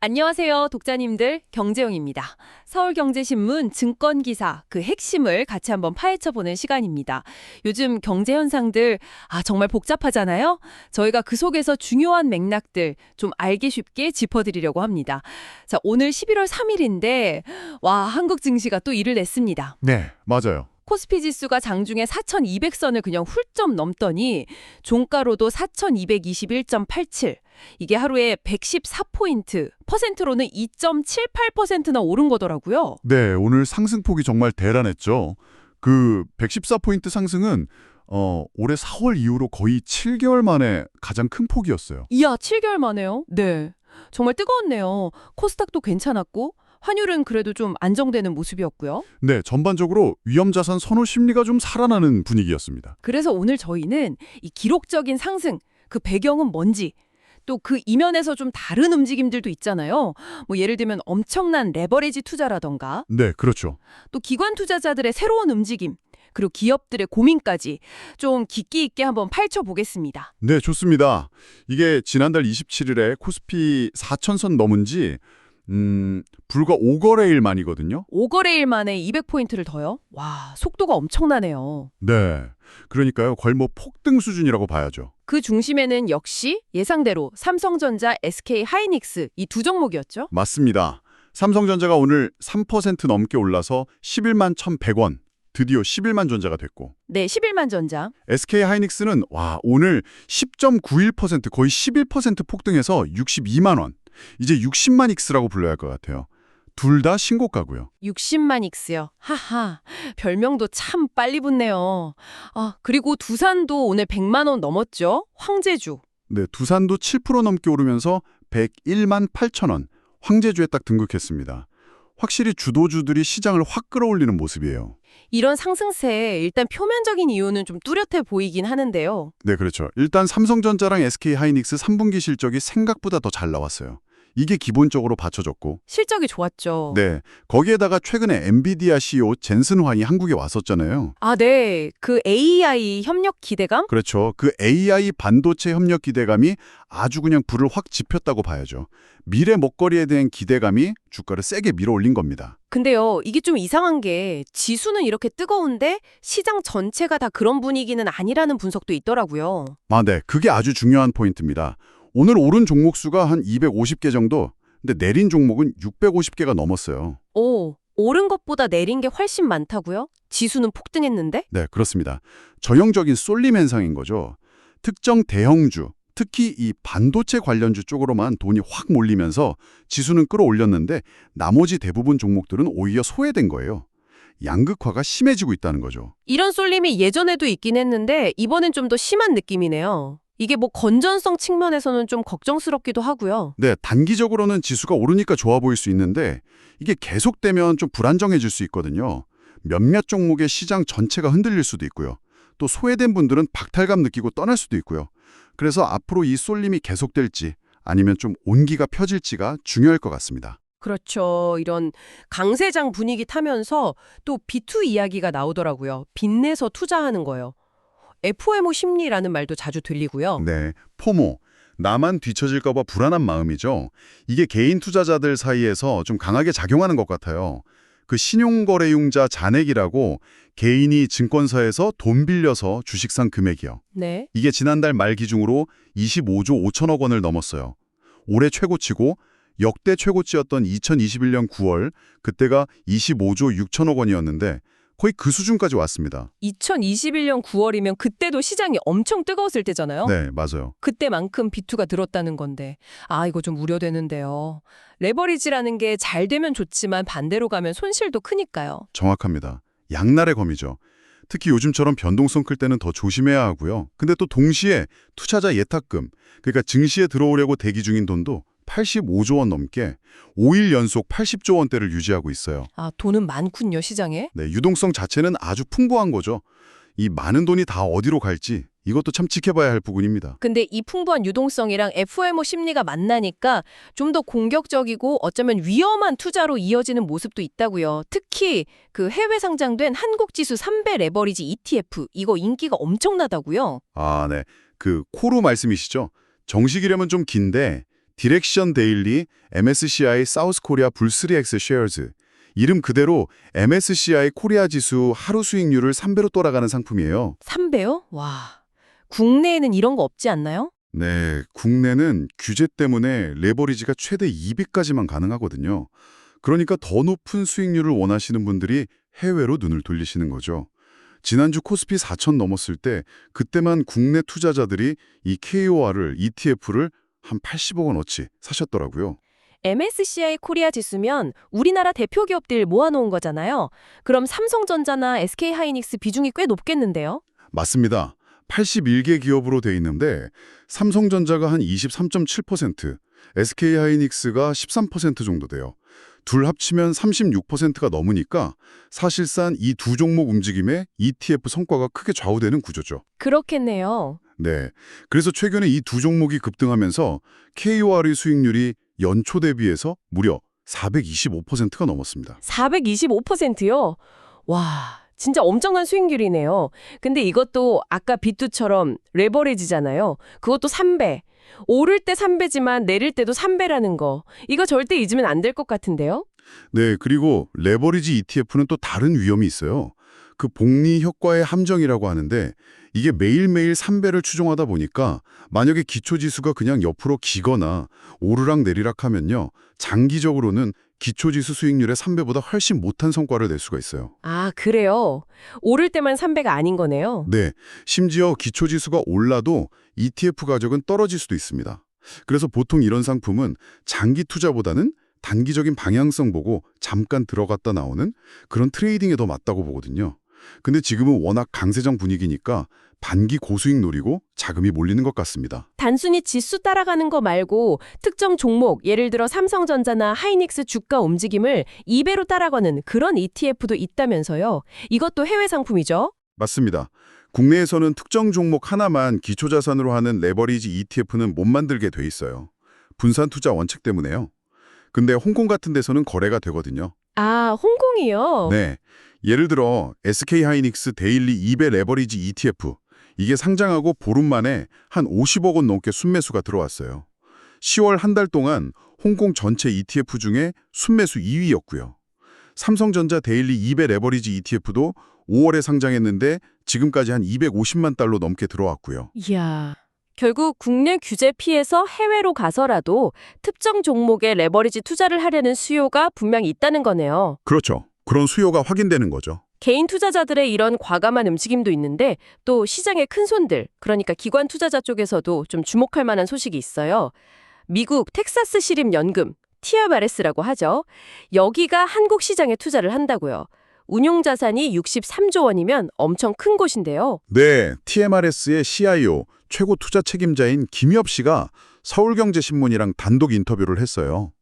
안녕하세요, 독자님들. 경제용입니다. 서울경제신문 증권기사 그 핵심을 같이 한번 파헤쳐보는 시간입니다. 요즘 경제 현상들 정말 복잡하잖아요. 저희가 그 속에서 중요한 맥락들 좀 알기 쉽게 짚어드리려고 합니다. 자, 오늘 11월 3일인데 한국 증시가 또 일을 냈습니다. 네, 맞아요. 코스피 지수가 장중에 4,200선을 그냥 훌쩍 넘더니 종가로도 4,221.87. 이게 하루에 114포인트, 퍼센트로는 2.78%나 오른 거더라고요. 네, 오늘 상승폭이 정말 대단했죠. 그 114포인트 상승은 올해 4월 이후로 거의 7개월 만에 가장 큰 폭이었어요. 이야, 7개월 만에요? 네. 정말 뜨거웠네요. 코스닥도 괜찮았고 환율은 그래도 좀 안정되는 모습이었고요. 네, 전반적으로 위험자산 선호 심리가 좀 살아나는 분위기였습니다. 그래서 오늘 저희는 이 기록적인 상승, 그 배경은 뭔지, 또 그 이면에서 좀 다른 움직임들도 있잖아요. 뭐 예를 들면 엄청난 레버리지 투자라던가, 네, 그렇죠. 또 기관 투자자들의 새로운 움직임, 그리고 기업들의 고민까지 좀 깊이 있게 한번 파헤쳐보겠습니다. 네, 좋습니다. 이게 지난달 27일에 코스피 4,000선 넘은 지 불과 5거래일 만이거든요. 5거래일 만에 200포인트를 더요? 와, 속도가 엄청나네요. 네, 그러니까요. 거의 뭐 폭등 수준이라고 봐야죠. 그 중심에는 역시 예상대로 삼성전자, SK하이닉스 이 두 종목이었죠? 맞습니다. 삼성전자가 오늘 3% 넘게 올라서 11만 1,100원, 드디어 11만 전자가 됐고 네, 11만 전자. SK하이닉스는 오늘 10.91% 거의 11% 폭등해서 62만 원. 이제 60만 익스라고 불러야 할 것 같아요. 둘 다 신고가고요. 60만 익스요. 하하, 별명도 참 빨리 붙네요. 그리고 두산도 오늘 100만 원 넘었죠? 황제주. 네, 두산도 7% 넘게 오르면서 101만 8천 원. 황제주에 딱 등극했습니다. 확실히 주도주들이 시장을 확 끌어올리는 모습이에요. 이런 상승세에 일단 표면적인 이유는 좀 뚜렷해 보이긴 하는데요. 네, 그렇죠. 일단 삼성전자랑 SK하이닉스 3분기 실적이 생각보다 더 잘 나왔어요. 이게 기본적으로 받쳐졌고 실적이 좋았죠. 네, 거기에다가 최근에 엔비디아 CEO 젠슨 황이 한국에 왔었잖아요. 네. 그 AI 협력 기대감? 그렇죠. 그 AI 반도체 협력 기대감이 아주 그냥 불을 확 지폈다고 봐야죠. 미래 먹거리에 대한 기대감이 주가를 세게 밀어올린 겁니다. 근데요, 이게 좀 이상한 게 지수는 이렇게 뜨거운데 시장 전체가 다 그런 분위기는 아니라는 분석도 있더라고요. 네, 그게 아주 중요한 포인트입니다. 오늘 오른 종목 수가 한 250개 정도, 근데 내린 종목은 650개가 넘었어요. 오른 것보다 내린 게 훨씬 많다고요? 지수는 폭등했는데? 네, 그렇습니다. 전형적인 쏠림 현상인 거죠. 특정 대형주, 특히 이 반도체 관련주 쪽으로만 돈이 확 몰리면서 지수는 끌어올렸는데 나머지 대부분 종목들은 오히려 소외된 거예요. 양극화가 심해지고 있다는 거죠. 이런 쏠림이 예전에도 있긴 했는데 이번엔 좀 더 심한 느낌이네요. 이게 뭐 건전성 측면에서는 좀 걱정스럽기도 하고요. 네, 단기적으로는 지수가 오르니까 좋아 보일 수 있는데 이게 계속되면 좀 불안정해질 수 있거든요. 몇몇 종목의 시장 전체가 흔들릴 수도 있고요. 또 소외된 분들은 박탈감 느끼고 떠날 수도 있고요. 그래서 앞으로 이 쏠림이 계속될지 아니면 좀 온기가 펴질지가 중요할 것 같습니다. 그렇죠. 이런 강세장 분위기 타면서 또 비투 이야기가 나오더라고요. 빚내서 투자하는 거요. FOMO 심리라는 말도 자주 들리고요. 네, 포모. 나만 뒤처질까 봐 불안한 마음이죠. 이게 개인 투자자들 사이에서 좀 강하게 작용하는 것 같아요. 그 신용거래융자 잔액이라고 개인이 증권사에서 돈 빌려서 주식 산 금액이요. 네. 이게 지난달 말 기준으로 25조 5천억 원을 넘었어요. 올해 최고치고 역대 최고치였던 2021년 9월, 그때가 25조 6천억 원이었는데 거의 그 수준까지 왔습니다. 2021년 9월이면 그때도 시장이 엄청 뜨거웠을 때잖아요. 네, 맞아요. 그때만큼 비투가 들었다는 건데 이거 좀 우려되는데요. 레버리지라는 게 잘 되면 좋지만 반대로 가면 손실도 크니까요. 정확합니다. 양날의 검이죠. 특히 요즘처럼 변동성 클 때는 더 조심해야 하고요. 근데 또 동시에 투자자 예탁금, 그러니까 증시에 들어오려고 대기 중인 돈도 85조 원 넘게 5일 연속 80조 원대를 유지하고 있어요. 돈은 많군요, 시장에. 네, 유동성 자체는 아주 풍부한 거죠. 이 많은 돈이 다 어디로 갈지 이것도 참 지켜봐야 할 부분입니다. 근데 이 풍부한 유동성이랑 FOMO 심리가 만나니까 좀 더 공격적이고 어쩌면 위험한 투자로 이어지는 모습도 있다고요. 특히 그 해외 상장된 한국지수 3배 레버리지 ETF 이거 인기가 엄청나다고요. 네. 그 코로 말씀이시죠? 정식이라면 좀 긴데 디렉션 데일리 MSCI 사우스 코리아 불3X 쉐어즈. 이름 그대로 MSCI 코리아 지수 하루 수익률을 3배로 돌아가는 상품이에요. 3배요? 와. 국내에는 이런 거 없지 않나요? 네, 국내는 규제 때문에 레버리지가 최대 2배까지만 가능하거든요. 그러니까 더 높은 수익률을 원하시는 분들이 해외로 눈을 돌리시는 거죠. 지난주 코스피 4천 넘었을 때 그때만 국내 투자자들이 이 KOR을, ETF를 한 80억 원어치 사셨더라고요. MSCI 코리아 지수면 우리나라 대표 기업들 모아놓은 거잖아요. 그럼 삼성전자나 SK하이닉스 비중이 꽤 높겠는데요? 맞습니다. 81개 기업으로 돼 있는데 삼성전자가 한 23.7%, SK하이닉스가 13% 정도 돼요. 둘 합치면 36%가 넘으니까 사실상 이 두 종목 움직임에 ETF 성과가 크게 좌우되는 구조죠. 그렇겠네요. 네. 그래서 최근에 이 두 종목이 급등하면서 KOR의 수익률이 연초 대비해서 무려 425%가 넘었습니다. 425%요? 와, 진짜 엄청난 수익률이네요. 근데 이것도 아까 비투처럼 레버리지잖아요. 그것도 3배. 오를 때 3배지만 내릴 때도 3배라는 거. 이거 절대 잊으면 안 될 것 같은데요? 네, 그리고 레버리지 ETF는 또 다른 위험이 있어요. 그 복리 효과의 함정이라고 하는데 이게 매일매일 3배를 추종하다 보니까 만약에 기초지수가 그냥 옆으로 기거나 오르락 내리락 하면요. 장기적으로는 기초지수 수익률의 3배보다 훨씬 못한 성과를 낼 수가 있어요. 아, 그래요? 오를 때만 3배가 아닌 거네요. 네, 심지어 기초지수가 올라도 ETF 가격은 떨어질 수도 있습니다. 그래서 보통 이런 상품은 장기 투자보다는 단기적인 방향성 보고 잠깐 들어갔다 나오는 그런 트레이딩에 더 맞다고 보거든요. 근데 지금은 워낙 강세장 분위기니까 반기 고수익 노리고 자금이 몰리는 것 같습니다. 단순히 지수 따라가는 거 말고 특정 종목, 예를 들어 삼성전자나 하이닉스 주가 움직임을 2배로 따라가는 그런 ETF도 있다면서요. 이것도 해외 상품이죠? 맞습니다. 국내에서는 특정 종목 하나만 기초자산으로 하는 레버리지 ETF는 못 만들게 돼 있어요. 분산 투자 원칙 때문에요. 근데 홍콩 같은 데서는 거래가 되거든요. 아, 홍콩이요? 네. 예를 들어 SK하이닉스 데일리 2배 레버리지 ETF. 이게 상장하고 보름 만에 한 50억 원 넘게 순매수가 들어왔어요. 10월 한 달 동안 홍콩 전체 ETF 중에 순매수 2위였고요. 삼성전자 데일리 2배 레버리지 ETF도 5월에 상장했는데 지금까지 한 250만 달러 넘게 들어왔고요. 이야. 결국 국내 규제 피해서 해외로 가서라도 특정 종목에 레버리지 투자를 하려는 수요가 분명히 있다는 거네요. 그렇죠. 그런 수요가 확인되는 거죠. 개인 투자자들의 이런 과감한 움직임도 있는데 또 시장의 큰 손들, 그러니까 기관 투자자 쪽에서도 좀 주목할 만한 소식이 있어요. 미국 텍사스 시립 연금, TRS라고 하죠. 여기가 한국 시장에 투자를 한다고요. 운용 자산이 63조 원이면 엄청 큰 곳인데요. 네, TMRS의 CIO, 최고 투자 책임자인 김엽 씨가 서울경제신문이랑 단독 인터뷰를 했어요.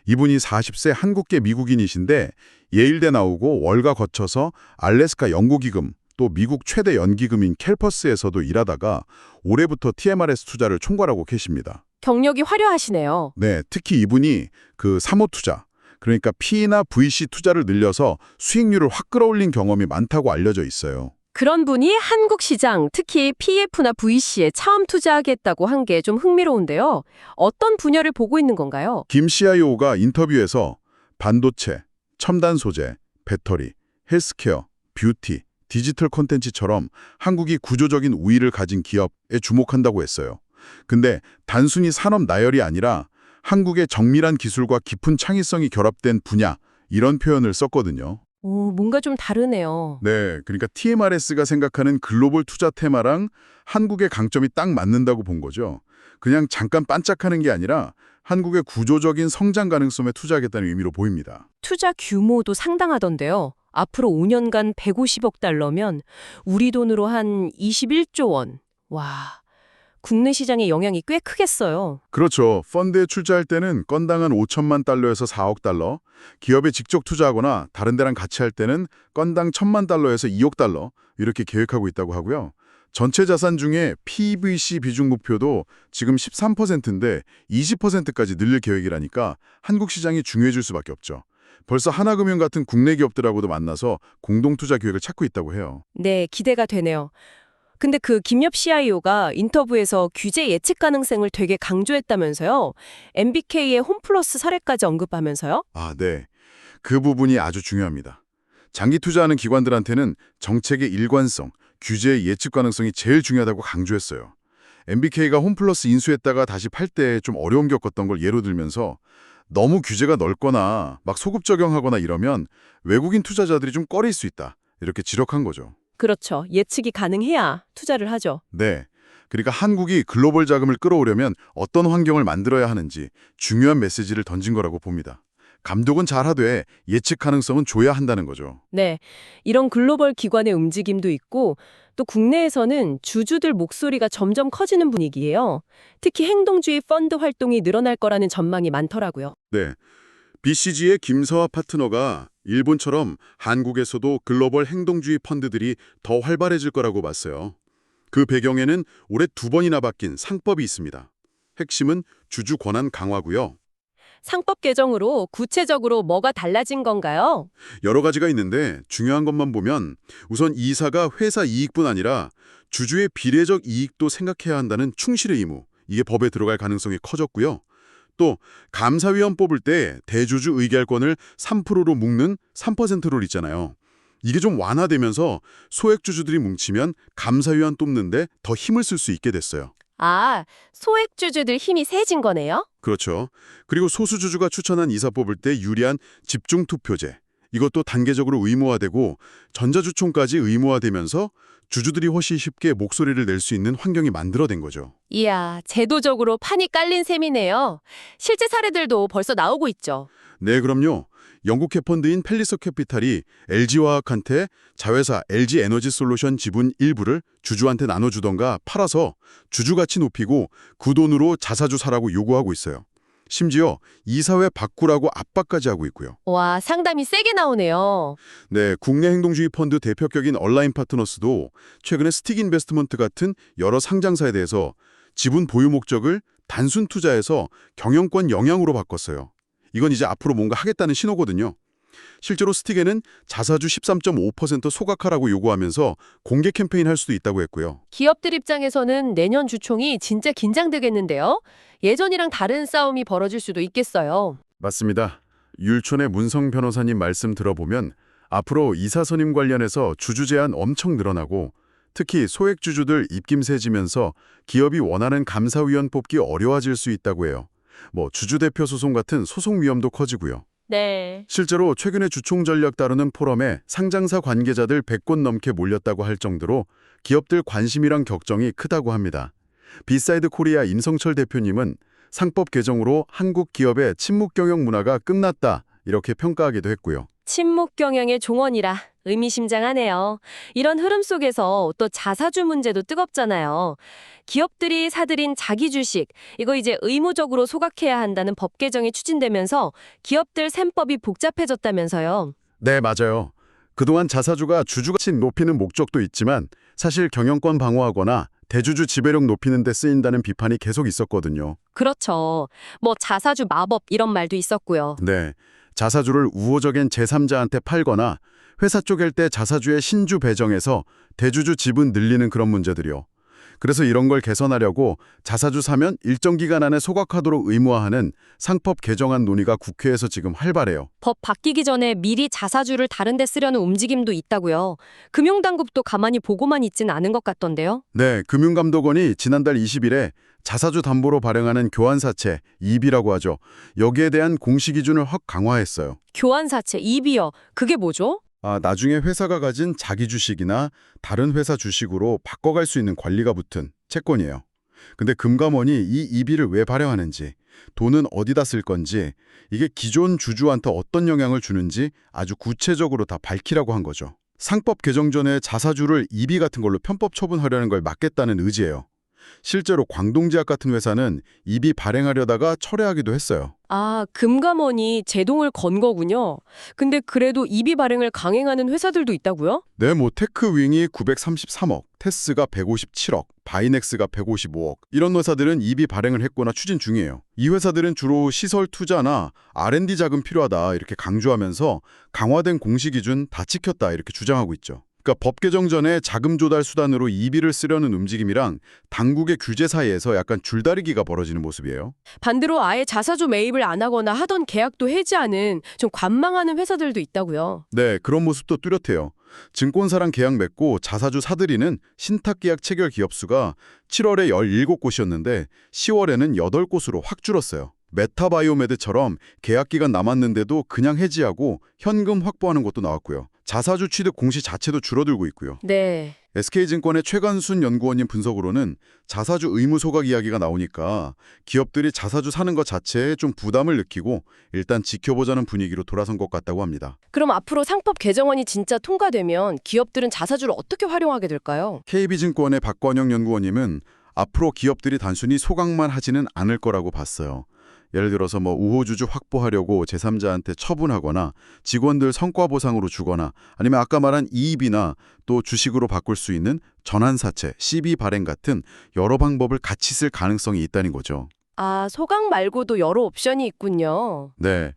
이분이 40세 한국계 미국인이신데 예일대 나오고 월가 거쳐서 알래스카 연구기금, 또 미국 최대 연기금인 캘퍼스에서도 일하다가 올해부터 TMRS 투자를 총괄하고 계십니다. 경력이 화려하시네요. 네, 특히 이분이 그 사모 투자, 그러니까 P나 VC 투자를 늘려서 수익률을 확 끌어올린 경험이 많다고 알려져 있어요. 그런 분이 한국 시장, 특히 PF나 VC에 처음 투자하겠다고 한 게 좀 흥미로운데요. 어떤 분야를 보고 있는 건가요? 김 CIO가 인터뷰에서 반도체, 첨단 소재, 배터리, 헬스케어, 뷰티, 디지털 콘텐츠처럼 한국이 구조적인 우위를 가진 기업에 주목한다고 했어요. 근데 단순히 산업 나열이 아니라 한국의 정밀한 기술과 깊은 창의성이 결합된 분야, 이런 표현을 썼거든요. 오, 뭔가 좀 다르네요. 네, 그러니까 TMRS가 생각하는 글로벌 투자 테마랑 한국의 강점이 딱 맞는다고 본 거죠. 그냥 잠깐 반짝하는 게 아니라 한국의 구조적인 성장 가능성에 투자하겠다는 의미로 보입니다. 투자 규모도 상당하던데요. 앞으로 5년간 150억 달러면 우리 돈으로 한 21조 원. 와, 국내 시장에 영향이 꽤 크겠어요. 그렇죠. 펀드에 출자할 때는 건당 한 5천만 달러에서 4억 달러, 기업에 직접 투자하거나 다른 데랑 같이 할 때는 건당 1천만 달러에서 2억 달러 이렇게 계획하고 있다고 하고요. 전체 자산 중에 PVC 비중 목표도 지금 13%인데 20%까지 늘릴 계획이라니까 한국 시장이 중요해질 수밖에 없죠. 벌써 하나금융 같은 국내 기업들하고도 만나서 공동투자 계획을 찾고 있다고 해요. 네, 기대가 되네요. 근데 그 김엽 CIO가 인터뷰에서 규제 예측 가능성을 되게 강조했다면서요. MBK의 홈플러스 사례까지 언급하면서요. 아, 네. 그 부분이 아주 중요합니다. 장기 투자하는 기관들한테는 정책의 일관성, 규제의 예측 가능성이 제일 중요하다고 강조했어요. MBK가 홈플러스 인수했다가 다시 팔 때 좀 어려움 겪었던 걸 예로 들면서 너무 규제가 넓거나 막 소급 적용하거나 이러면 외국인 투자자들이 좀 꺼릴 수 있다. 이렇게 지적한 거죠. 그렇죠. 예측이 가능해야 투자를 하죠. 네. 그러니까 한국이 글로벌 자금을 끌어오려면 어떤 환경을 만들어야 하는지 중요한 메시지를 던진 거라고 봅니다. 감독은 잘하되 예측 가능성은 줘야 한다는 거죠. 네. 이런 글로벌 기관의 움직임도 있고 또 국내에서는 주주들 목소리가 점점 커지는 분위기예요. 특히 행동주의 펀드 활동이 늘어날 거라는 전망이 많더라고요. 네. BCG의 김서아 파트너가 일본처럼 한국에서도 글로벌 행동주의 펀드들이 더 활발해질 거라고 봤어요. 그 배경에는 올해 2번이나 바뀐 상법이 있습니다. 핵심은 주주 권한 강화고요. 상법 개정으로 구체적으로 뭐가 달라진 건가요? 여러 가지가 있는데 중요한 것만 보면 우선 이사가 회사 이익뿐 아니라 주주의 비례적 이익도 생각해야 한다는 충실의 의무, 이게 법에 들어갈 가능성이 커졌고요. 또 감사위원 뽑을 때 대주주 의결권을 3%로 묶는 3%룰 있잖아요. 이게 좀 완화되면서 소액주주들이 뭉치면 감사위원 뽑는데 더 힘을 쓸 수 있게 됐어요. 아, 소액주주들 힘이 세진 거네요? 그렇죠. 그리고 소수주주가 추천한 이사 뽑을 때 유리한 집중투표제. 이것도 단계적으로 의무화되고 전자주총까지 의무화되면서 주주들이 훨씬 쉽게 목소리를 낼 수 있는 환경이 만들어진 거죠. 이야, 제도적으로 판이 깔린 셈이네요. 실제 사례들도 벌써 나오고 있죠. 네, 그럼요. 영국 해펀드인 펠리서 캐피탈이 LG화학한테 자회사 LG에너지솔루션 지분 일부를 주주한테 나눠주던가 팔아서 주주 가치 높이고 그 돈으로 자사주 사라고 요구하고 있어요. 심지어 이사회 바꾸라고 압박까지 하고 있고요. 와, 상담이 세게 나오네요. 네, 국내 행동주의 펀드 대표격인 얼라인 파트너스도 최근에 스틱 인베스트먼트 같은 여러 상장사에 대해서 지분 보유 목적을 단순 투자에서 경영권 영향으로 바꿨어요. 이건 이제 앞으로 뭔가 하겠다는 신호거든요. 실제로 스틱에는 자사주 13.5% 소각하라고 요구하면서 공개 캠페인 할 수도 있다고 했고요. 기업들 입장에서는 내년 주총이 진짜 긴장되겠는데요. 예전이랑 다른 싸움이 벌어질 수도 있겠어요. 맞습니다. 율촌의 문성 변호사님 말씀 들어보면 앞으로 이사 선임 관련해서 주주 제한 엄청 늘어나고 특히 소액주주들 입김세지면서 기업이 원하는 감사위원 뽑기 어려워질 수 있다고 해요. 주주대표 소송 같은 소송 위험도 커지고요. 네. 실제로 최근에 주총 전략 다루는 포럼에 상장사 관계자들 100곳 넘게 몰렸다고 할 정도로 기업들 관심이랑 격정이 크다고 합니다. 비사이드 코리아 임성철 대표님은 상법 개정으로 한국 기업의 친목 경영 문화가 끝났다 이렇게 평가하기도 했고요. 친목 경영의 종언이라 의미심장하네요. 이런 흐름 속에서 또 자사주 문제도 뜨겁잖아요. 기업들이 사들인 자기 주식, 이거 이제 의무적으로 소각해야 한다는 법 개정이 추진되면서 기업들 셈법이 복잡해졌다면서요. 네, 맞아요. 그동안 자사주가 주주 가치 높이는 목적도 있지만 사실 경영권 방어하거나 대주주 지배력 높이는 데 쓰인다는 비판이 계속 있었거든요. 그렇죠. 자사주 마법 이런 말도 있었고요. 네, 자사주를 우호적인 제3자한테 팔거나 회사 쪼갤 때 자사주의 신주 배정해서 대주주 지분 늘리는 그런 문제들이요. 그래서 이런 걸 개선하려고 자사주 사면 일정 기간 안에 소각하도록 의무화하는 상법 개정안 논의가 국회에서 지금 활발해요. 법 바뀌기 전에 미리 자사주를 다른 데 쓰려는 움직임도 있다고요. 금융당국도 가만히 보고만 있진 않은 것 같던데요. 네, 금융감독원이 지난달 20일에 자사주 담보로 발행하는 교환사채, EB라고 하죠. 여기에 대한 공시 기준을 확 강화했어요. 교환사채, EB요. 그게 뭐죠? 나중에 회사가 가진 자기 주식이나 다른 회사 주식으로 바꿔갈 수 있는 권리가 붙은 채권이에요. 근데 금감원이 이 EB를 왜 발행하는지, 돈은 어디다 쓸 건지, 이게 기존 주주한테 어떤 영향을 주는지 아주 구체적으로 다 밝히라고 한 거죠. 상법 개정 전에 자사주를 EB 같은 걸로 편법 처분하려는 걸 막겠다는 의지예요. 실제로 광동제약 같은 회사는 EB 발행하려다가 철회하기도 했어요. 아, 금감원이 제동을 건 거군요. 근데 그래도 EB 발행을 강행하는 회사들도 있다고요? 네, 테크윙이 933억, 테스가 157억, 바이넥스가 155억. 이런 회사들은 EB 발행을 했거나 추진 중이에요. 이 회사들은 주로 시설 투자나 R&D 자금 필요하다 이렇게 강조하면서 강화된 공시 기준 다 지켰다 이렇게 주장하고 있죠. 그러니까 법 개정 전에 자금 조달 수단으로 이비를 쓰려는 움직임이랑 당국의 규제 사이에서 약간 줄다리기가 벌어지는 모습이에요. 반대로 아예 자사주 매입을 안 하거나 하던 계약도 해지하는 좀 관망하는 회사들도 있다고요. 네, 그런 모습도 뚜렷해요. 증권사랑 계약 맺고 자사주 사들이는 신탁계약 체결 기업수가 7월에 17곳이었는데 10월에는 8곳으로 확 줄었어요. 메타바이오메드처럼 계약 기간 남았는데도 그냥 해지하고 현금 확보하는 것도 나왔고요. 자사주 취득 공시 자체도 줄어들고 있고요. 네. SK증권의 최관순 연구원님 분석으로는 자사주 의무 소각 이야기가 나오니까 기업들이 자사주 사는 것 자체에 좀 부담을 느끼고 일단 지켜보자는 분위기로 돌아선 것 같다고 합니다. 그럼 앞으로 상법 개정안이 진짜 통과되면 기업들은 자사주를 어떻게 활용하게 될까요? KB증권의 박관영 연구원님은 앞으로 기업들이 단순히 소각만 하지는 않을 거라고 봤어요. 예를 들어서 우호주주 확보하려고 제3자한테 처분하거나 직원들 성과 보상으로 주거나 아니면 아까 말한 이입이나 또 주식으로 바꿀 수 있는 전환사채, CB 발행 같은 여러 방법을 같이 쓸 가능성이 있다는 거죠. 아, 소각 말고도 여러 옵션이 있군요. 네.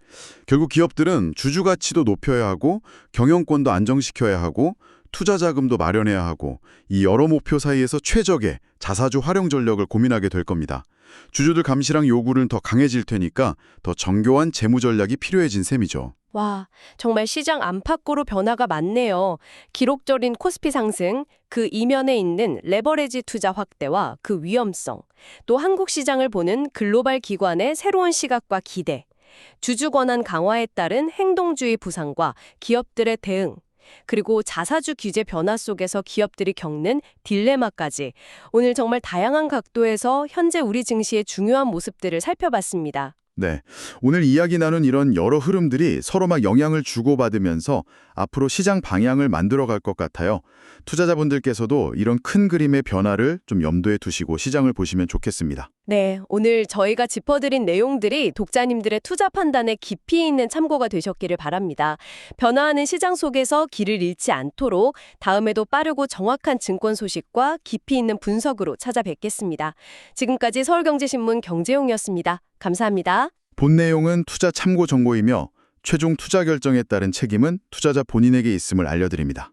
결국 기업들은 주주 가치도 높여야 하고 경영권도 안정시켜야 하고 투자 자금도 마련해야 하고 이 여러 목표 사이에서 최적의 자사주 활용 전략을 고민하게 될 겁니다. 주주들 감시랑 요구는 더 강해질 테니까 더 정교한 재무 전략이 필요해진 셈이죠. 와, 정말 시장 안팎으로 변화가 많네요. 기록적인 코스피 상승, 그 이면에 있는 레버리지 투자 확대와 그 위험성, 또 한국 시장을 보는 글로벌 기관의 새로운 시각과 기대, 주주 권한 강화에 따른 행동주의 부상과 기업들의 대응, 그리고 자사주 규제 변화 속에서 기업들이 겪는 딜레마까지 오늘 정말 다양한 각도에서 현재 우리 증시의 중요한 모습들을 살펴봤습니다. 네, 오늘 이야기 나눈 이런 여러 흐름들이 서로 막 영향을 주고받으면서 앞으로 시장 방향을 만들어갈 것 같아요. 투자자분들께서도 이런 큰 그림의 변화를 좀 염두에 두시고 시장을 보시면 좋겠습니다. 네, 오늘 저희가 짚어드린 내용들이 독자님들의 투자 판단에 깊이 있는 참고가 되셨기를 바랍니다. 변화하는 시장 속에서 길을 잃지 않도록 다음에도 빠르고 정확한 증권 소식과 깊이 있는 분석으로 찾아뵙겠습니다. 지금까지 서울경제신문 경제용이었습니다. 감사합니다. 본 내용은 투자 참고 정보이며 최종 투자 결정에 따른 책임은 투자자 본인에게 있음을 알려드립니다.